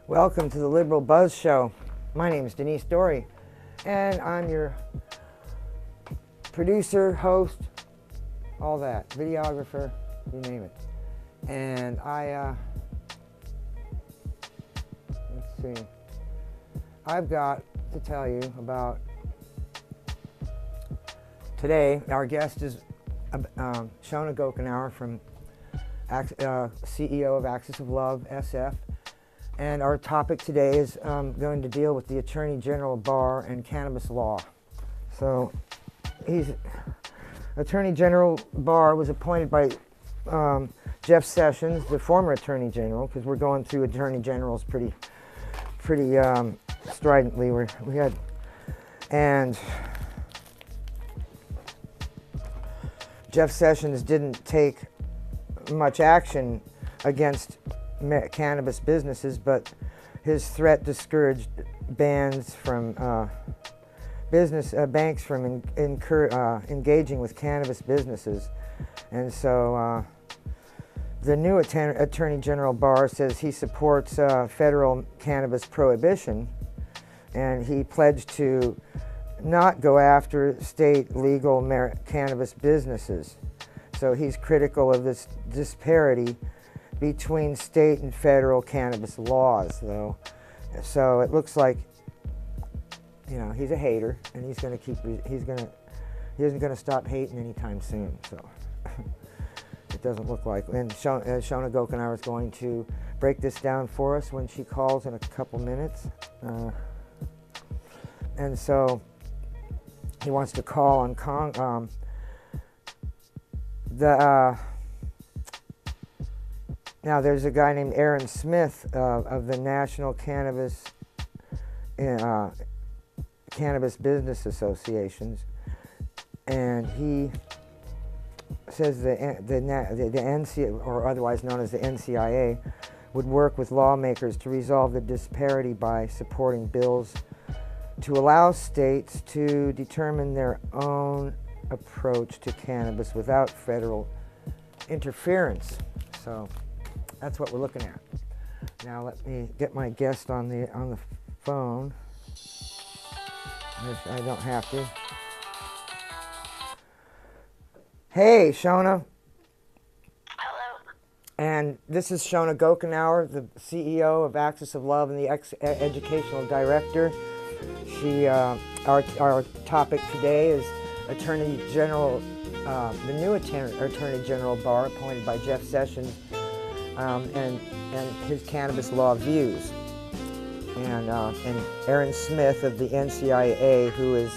Welcome to the Liberal Buzz Show. My name is Denise Dorey, and I'm your producer, host, all that, videographer, you name it. And let's see, I've got to tell you about today. Our guest is Shona Gokenauer, from CEO of Axis of Love, SF. And our topic today is going to deal with the Attorney General Barr and cannabis law. So, Attorney General Barr was appointed by Jeff Sessions, the former Attorney General, because we're going through Attorney Generals pretty stridently. And Jeff Sessions didn't take much action against cannabis businesses, but his threat discouraged banks from engaging with cannabis businesses. And so the new Attorney General Barr says he supports federal cannabis prohibition, and he pledged to not go after state legal cannabis businesses. So he's critical of this disparity between state and federal cannabis laws, though. So it looks like, you know, he's a hater, and he isn't gonna stop hating anytime soon. So it doesn't look like. And Shona Gokenauer is going to break this down for us when she calls in a couple minutes. And so he wants to call on now, there's a guy named Aaron Smith of the National Cannabis Business Associations, and he says the NCIA, or otherwise known as the NCIA, would work with lawmakers to resolve the disparity by supporting bills to allow states to determine their own approach to cannabis without federal interference. So that's what we're looking at. Now let me get my guest on the phone, if I don't have to. Hey, Shona. Hello. And this is Shona Gokenauer, the CEO of Axis of Love and the educational director. Our topic today is Attorney General, the new Attorney General Barr, appointed by Jeff Sessions, and his cannabis law views, and Aaron Smith of the NCIA, who is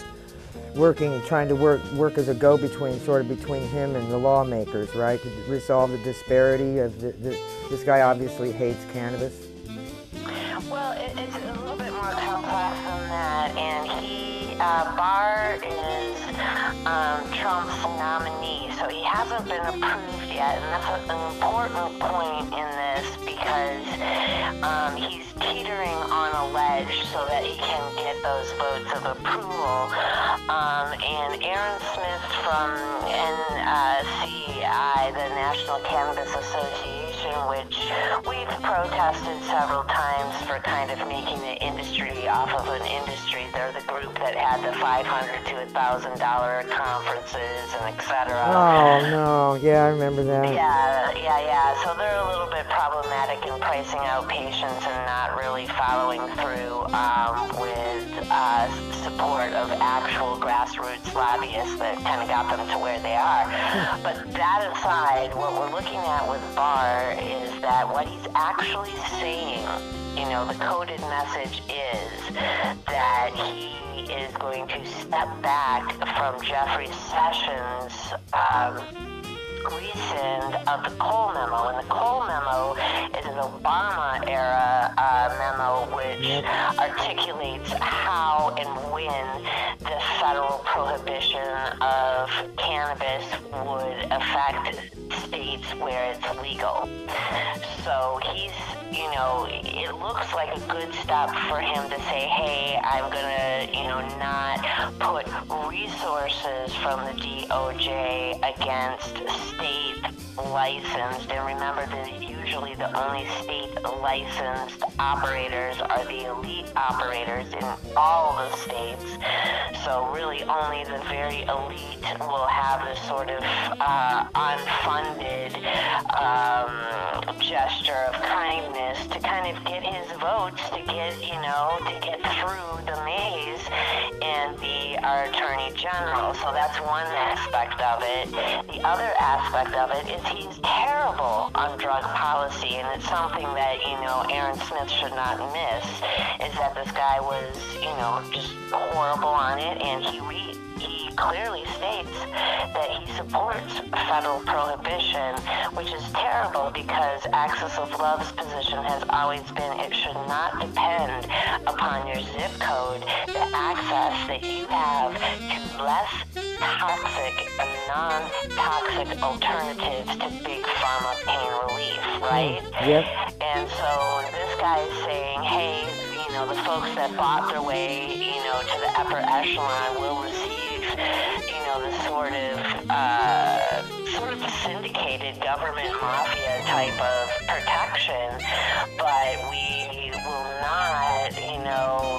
trying to work as a go-between, sort of between him and the lawmakers, right, to resolve the disparity of this guy obviously hates cannabis. Well, it's a little bit more complex than that, and Barr is Trump's nominee, so he hasn't been approved yet, and that's an important point in this because he's teetering on a ledge so that he can get those votes of approval. And Aaron Smith from NCIA, the National Cannabis Association, which we've protested several times for kind of making the industry off of an industry. They're the group that had the $500 to $1,000 conferences and etc. Oh no, yeah, I remember that. Yeah. So they're a little bit problematic in pricing out patients and not really following through with support of actual grassroots lobbyists that kind of got them to where they are. But that aside, what we're looking at with Barr is that what he's actually saying, you know, the coded message is that he is going to step back from Jeffrey Sessions' rescind of the Cole memo. And the Cole memo is an Obama-era memo which articulates how and when the federal prohibition of cannabis would affect states where it's legal. So he's, it looks like a good step for him to say, hey, I'm gonna, not put resources from the DOJ against state licensed, and remember that usually the only state licensed operators are the elite operators in all the states. So really only the very elite will have this sort of unfunded gesture of kindness to kind of get his votes, to get through the maze and be our Attorney General. So that's one aspect of it. The other aspect of it is he's terrible on drug policy, and it's something that, Aaron Smith should not miss, is that this guy was, just horrible on it, and he clearly states that he supports federal prohibition, which is terrible because Axis of Love's position has always been it should not depend upon your zip code. The access that you have to less toxic and non-toxic alternatives to big pharma pain relief, right? Yep. And so this guy is saying, hey, the folks that bought their way, to the upper echelon will receive, the sort of syndicated government mafia type of protection, but we will not,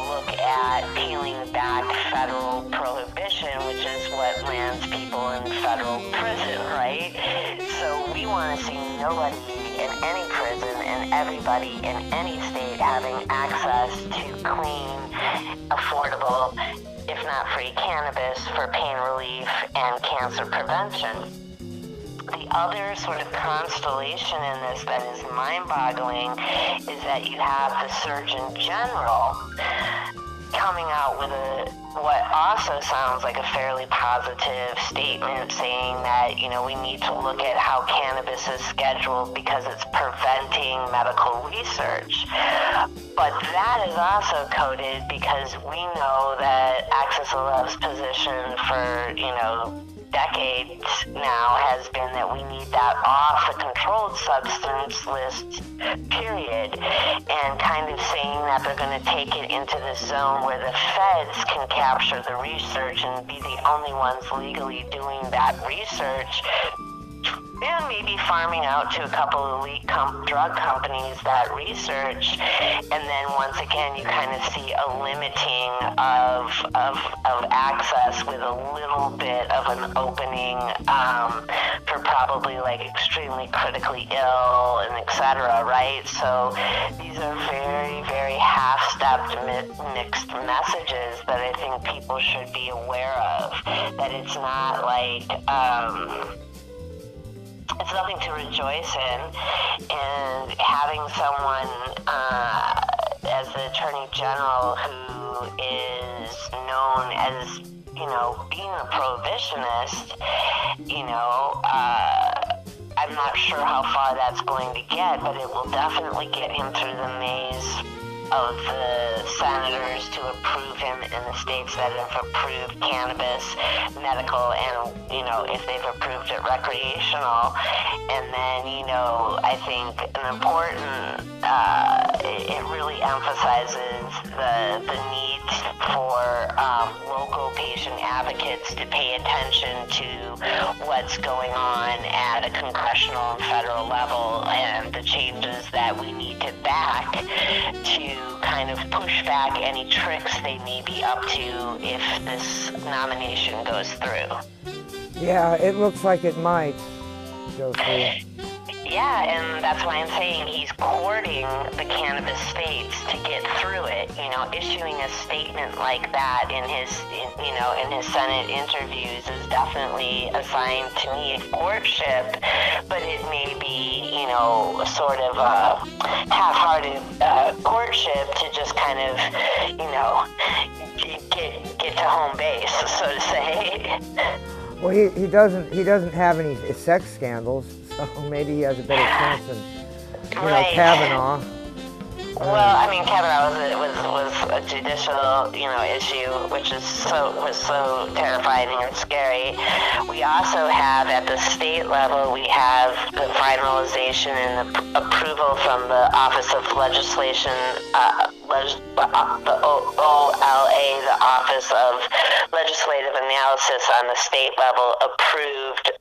look at peeling back federal prohibition, which is what lands people in federal prison, right? So we want to see nobody in any prison and everybody in any state having access to clean, affordable, if not free cannabis for pain relief and cancer prevention. The other sort of constellation in this that is mind-boggling is that you have the Surgeon General coming out with what also sounds like a fairly positive statement, saying that, we need to look at how cannabis is scheduled because it's preventing medical research. But that is also coded because we know that Axis of Love's position for, decades now has been that we need that off the controlled substance list, period, and kind of saying that they're going to take it into the zone where the feds can capture the research and be the only ones legally doing that research, and maybe farming out to a couple of elite drug companies that research, and then once again you kind of see a limiting of access with a little bit of an opening for probably like extremely critically ill and etc., right? So these are very, very half-stepped mixed messages that I think people should be aware of, that it's not like it's nothing to rejoice in, and having someone as the Attorney General who is known as, being a prohibitionist, I'm not sure how far that's going to get, but it will definitely get him through the maze of the senators to approve him in the states that have approved cannabis medical and, if they've approved it recreational. And then, I think an important, it really emphasizes the need for local patient advocates to pay attention to what's going on at a congressional and federal level and the changes that we need to back to kind of push back any tricks they may be up to if this nomination goes through. Yeah, it looks like it might go through. Yeah, and that's why I'm saying he's courting the cannabis states to get through it. Issuing a statement like that in his Senate interviews is definitely a sign to me of courtship, but it may be, sort of a half-hearted courturt to just kind of, get to home base, so to say. Well, he doesn't have any sex scandals, so maybe he has a better chance than Right. Kavanaugh. Well, I mean, Kavanaugh was a judicial, issue, which was so terrifying and scary. We also have at the state level, we have the finalization and the approval from the Office of Legislation, the OLA, the Office of Legislative Analysis on the state level, approved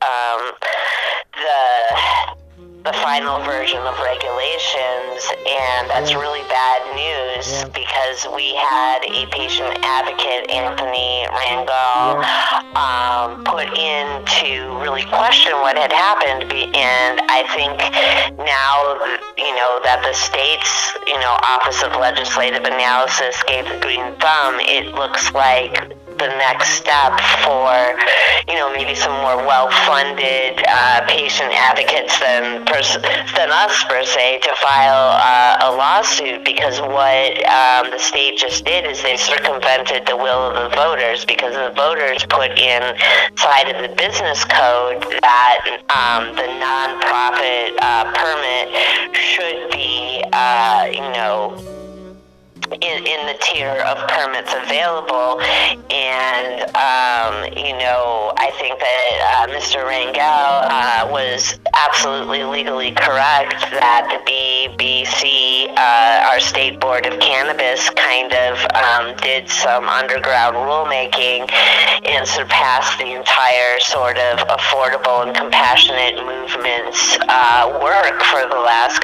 the final version of regulations, and that's really bad news because we had a patient advocate, Anthony Rangel, put in to really question what had happened, and I think now, that the state's, Office of Legislative Analysis gave the green thumb, it looks like the next step for, maybe some more well-funded patient advocates than us, per se, to file a lawsuit, because what the state just did is they circumvented the will of the voters, because the voters put inside of the business code that the nonprofit permit should be, in the tier of permits available, and I think that Mr. Rangel was absolutely legally correct that the BBC, our state board of cannabis, kind of did some underground rulemaking and surpassed the entire sort of affordable and compassionate movements work for the last,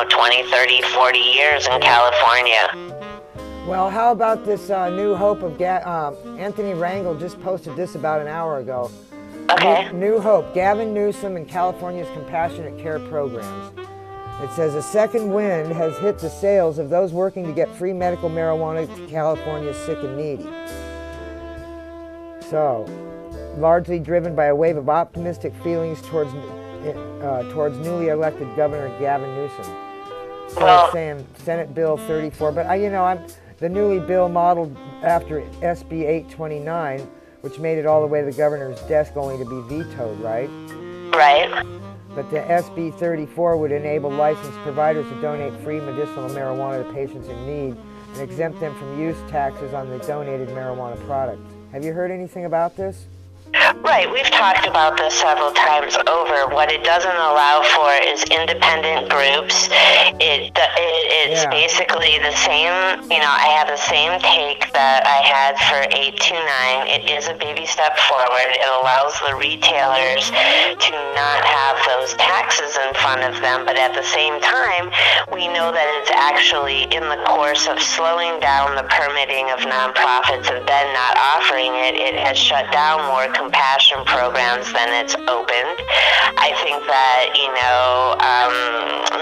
20, 30, 40 years in California. Well, how about this New Hope of Anthony Rangel just posted this about an hour ago. Okay. New Hope, Gavin Newsom and California's compassionate care programs. It says a second wind has hit the sails of those working to get free medical marijuana to California's sick and needy. So, largely driven by a wave of optimistic feelings towards newly elected Governor Gavin Newsom. So it's saying Senate Bill 34, but the newly bill modeled after SB 829, which made it all the way to the governor's desk only to be vetoed, right? Right. But the SB 34 would enable licensed providers to donate free medicinal marijuana to patients in need and exempt them from use taxes on the donated marijuana products. Have you heard anything about this? Right, we've talked about this several times over. What it doesn't allow for is independent groups. It's basically the same, I have the same take that I had for 829. It is a baby step forward. It allows the retailers to not have those taxes in front of them, but at the same time, we know that it's actually in the course of slowing down the permitting of nonprofits and then not offering it. It has shut down more compassion programs than it's opened. I think that,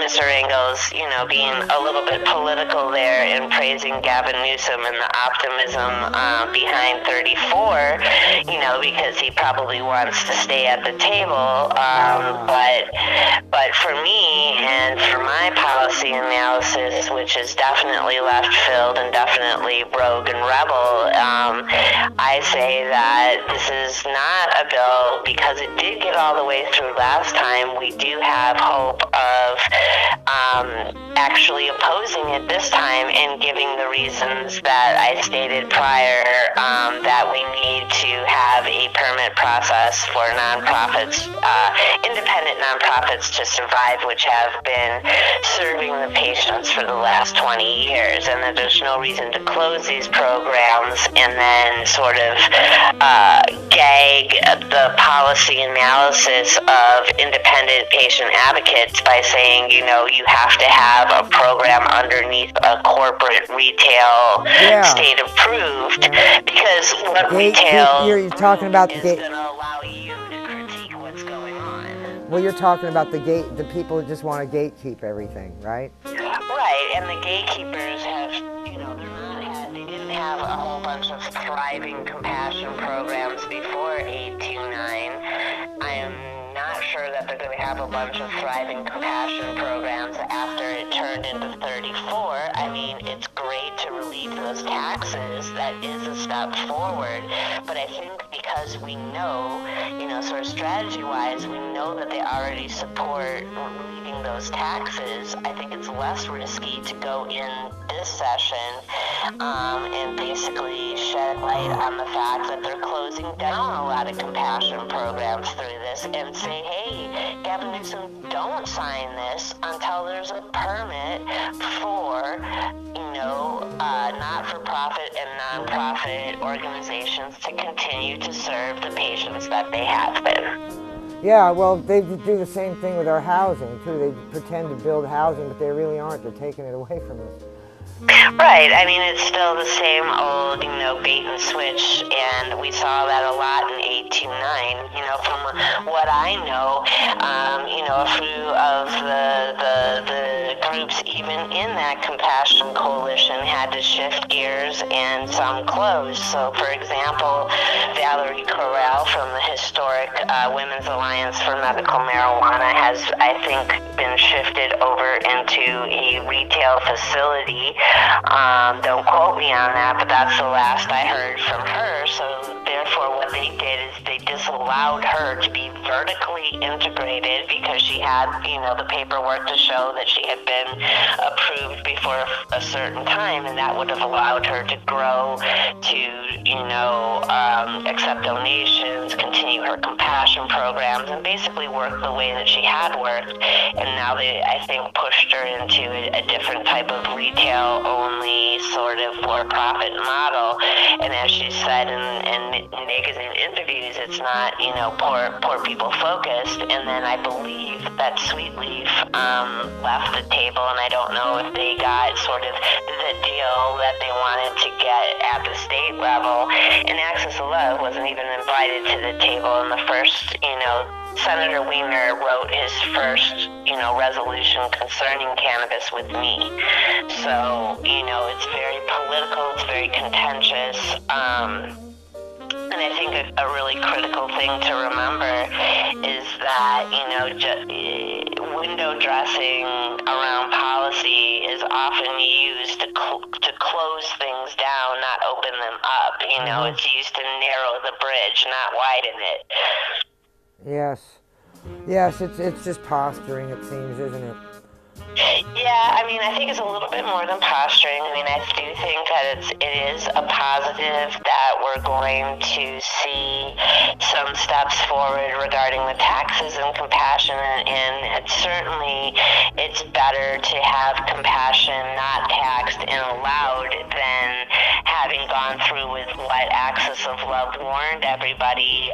Mr. Rangel's, being a little bit political there in praising Gavin Newsom and the optimism behind 34, because he probably wants to stay at the table. But for me and for my policy analysis, which is definitely left-filled and definitely rogue and rebel, I say that this is not a bill, because it did get all the way through last time. We do have hope of actually opposing it this time and giving the reasons that I stated prior, that we need to have a permit process for nonprofits, independent nonprofits to survive, which have been serving the patients for the last 20 years, and that there's no reason to close these programs and then sort of gag the policy analysis of independent patient advocates by saying, you have to have a program underneath a corporate retail state approved, because what retail you're talking about is going to allow you to critique what's going on. Well, you're talking about the people who just want to gatekeep everything, right? Right, and the gatekeepers have, they didn't have a whole bunch of thriving compassion programs before 829. I am not sure that they're going to have a bunch of thriving compassion programs after it turned into 34. I mean, it's great to relieve those taxes. That is a step forward. But I think because we know, sort of strategy-wise, we know that they already support leaving those taxes. I think it's less risky to go in this session and basically shed light on the fact that they're closing down a lot of compassion programs through this and say, hey, Gavin Newsom, don't sign this until there's a permit for, not-for-profit and non-profit organizations to continue to serve the patients that they have been. Yeah, well, they do the same thing with our housing, too. They pretend to build housing, but they really aren't. They're taking it away from us. Right. I mean, it's still the same old, bait and switch, and we saw that a lot in 829. From what I know, a few of the groups, even in that compassion coalition, had to shift gears and some closed. So, for example, Valerie Corral from the historic Women's Alliance for Medical Marijuana has, I think, been shifted over into a retail facility. Don't quote me on that, but that's the last I heard from her. So therefore what they did is they disallowed her to be vertically integrated because she had, the paperwork to show that she had been approved before a certain time, and that would have allowed her to grow, to, accept donations, continue her compassion programs, and basically work the way that she had worked. And now they, I think, pushed her into a different type of retail-only sort of for-profit model. And as she said in magazine interviews, it's not, poor people focused. And then I believe that Sweetleaf left the table, and I don't know if they got sort of the deal that they wanted to get at the state level. And Access to Love wasn't even invited to the table in the first, Senator Wiener wrote his first, resolution concerning cannabis with me. So, it's very political, it's very contentious. And I think a really critical thing to remember is that, window dressing around policy is often used to close things down, not open them up. It's used to narrow the bridge, not widen it. Yes, it's just posturing, it seems, isn't it? Yeah, I think it's a little bit more than posturing. I do think that it is a positive that we're going to see some steps forward regarding the taxes and compassion, and it's better to have compassion not taxed and allowed than having gone through with what Access of Love warned everybody,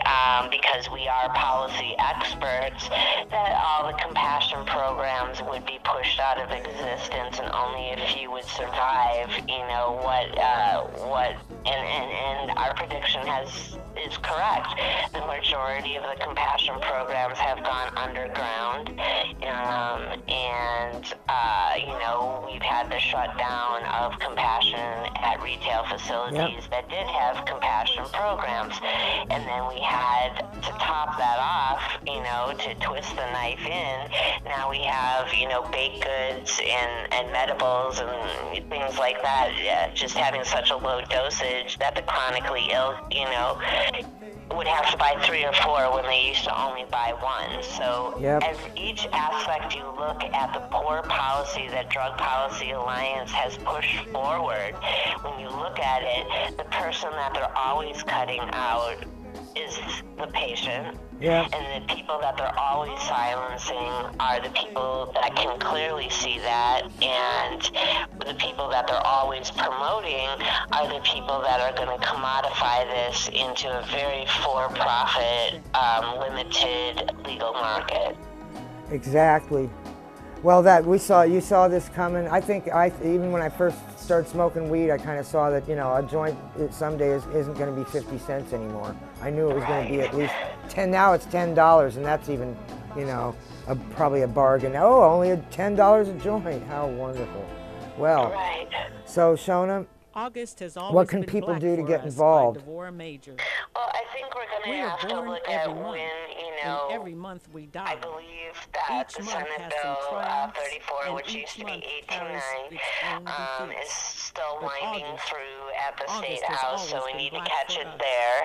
because we are policy experts, that all the compassion programs would be pushed out of existence and only a few would survive. And our prediction is correct. The majority of the compassion programs have gone underground, we've had the shutdown of compassion at retail facilities that did have compassion programs, and then we had to top that off, to twist the knife in. Now we have, baked goods and medibles and things like that, just having such a low dosage that the chronically ill, would have to buy 3 or 4 when they used to only buy 1. So as each aspect you look at the poor policy that Drug Policy Alliance has pushed forward, when you look at it, the person that they're always cutting out is the patient. And the people that they're always silencing are the people that can clearly see that, and the people that they're always promoting are the people that are going to commodify this into a very for-profit, limited legal market. Exactly. Well, you saw this coming. I think even when I first started smoking weed, I kind of saw that, a joint someday isn't going to be 50 cents anymore. I knew it was going to be at least 10. Now it's $10, and that's even, probably a bargain. Oh, only $10 a joint. How wonderful. Well, so Shona, August has always what can been people black do to for get us involved? By Devora Major. Well, I think we're going to have to look at when, and every month we die. I believe that Each the month Senate has Bill some triumphs, 34, and which each used to be month 829, carries its own is defeats. still But winding August through at the State August has House, so always we been need to black catch for it us. there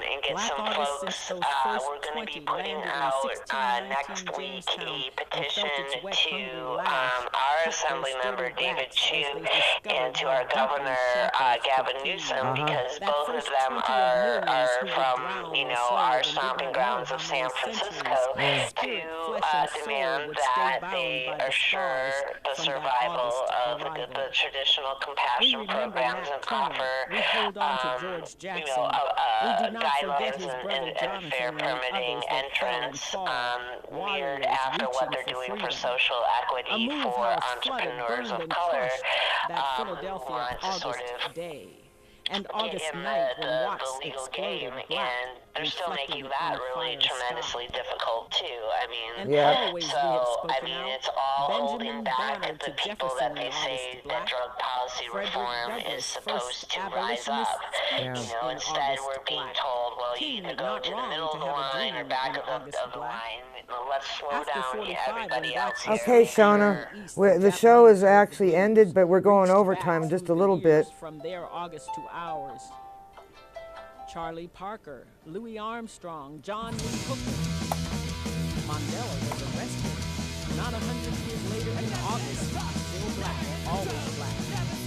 and get Black some August folks. since those first We're going to be 20 putting landed in out 1619 next week Jamestown a and petition felt its wet, to hungry lash our cut Assembly those member sturdy David backs as Chu they discovered and to how our deeply Governor shackles Gavin could feed. Newsom because That both of first them 20 of millions are who would from, drown you or know, slave our and did stomping not know grounds of how San many Francisco centuries, to spirit, flesh, and soul demand would stay that bound they by the assure scars the from that survival August of arrival. the traditional We compassion remember programs Nat and Turner. offer We hold on to George you Jackson. know, We do not forget guidelines his brother and Jonathan fair and the permitting others that fell and entrance fall, mirrored warriors after what reaching they're for doing for freedom. social A equity move for house flooded, entrepreneurs burned, of and color crushed that who Philadelphia want to sort August of day. And get August in night when the Watts legal exploded game, black, and they're still reflecting making on that a really fire tremendously sky. difficult too. I mean, And Yeah. always so we have I spoken mean, out. it's all holding Benjamin back Banner the to people Jefferson that they in August say that black. drug policy Frederick reform is Douglass, supposed first to rise abolitionist up. speech Yeah. You know, in instead August we're being black. told, well, you King, either go not to the wrong middle to of the have a line or dream back in of August the black. line. Let's slow After down 45, everybody when blacks else here. Okay, escaped from Shona, the east, the show Japanese is with the actually blues ended, but we're going reached overtime back just a through the little bit. years from their August to ours. Charlie Parker, Louis Armstrong, John Lee Hooker. Mandela was arrested. Not 100 years later in August, still black, always black,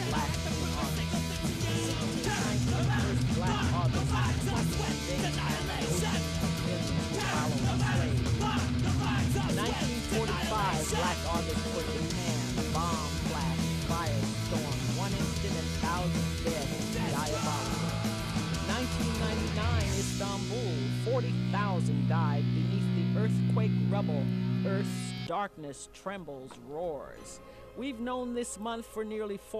black in August. 1619, first Black August, and then annihilation of millions who followed slaves. 1945, Black August for Japan, bomb flash, firestorm, one instant and thousands dead, diabolical. 1999, Istanbul, 40,000 died beneath the earthquake rubble. Earth's darkness trembles, roars. We've known this month for nearly 4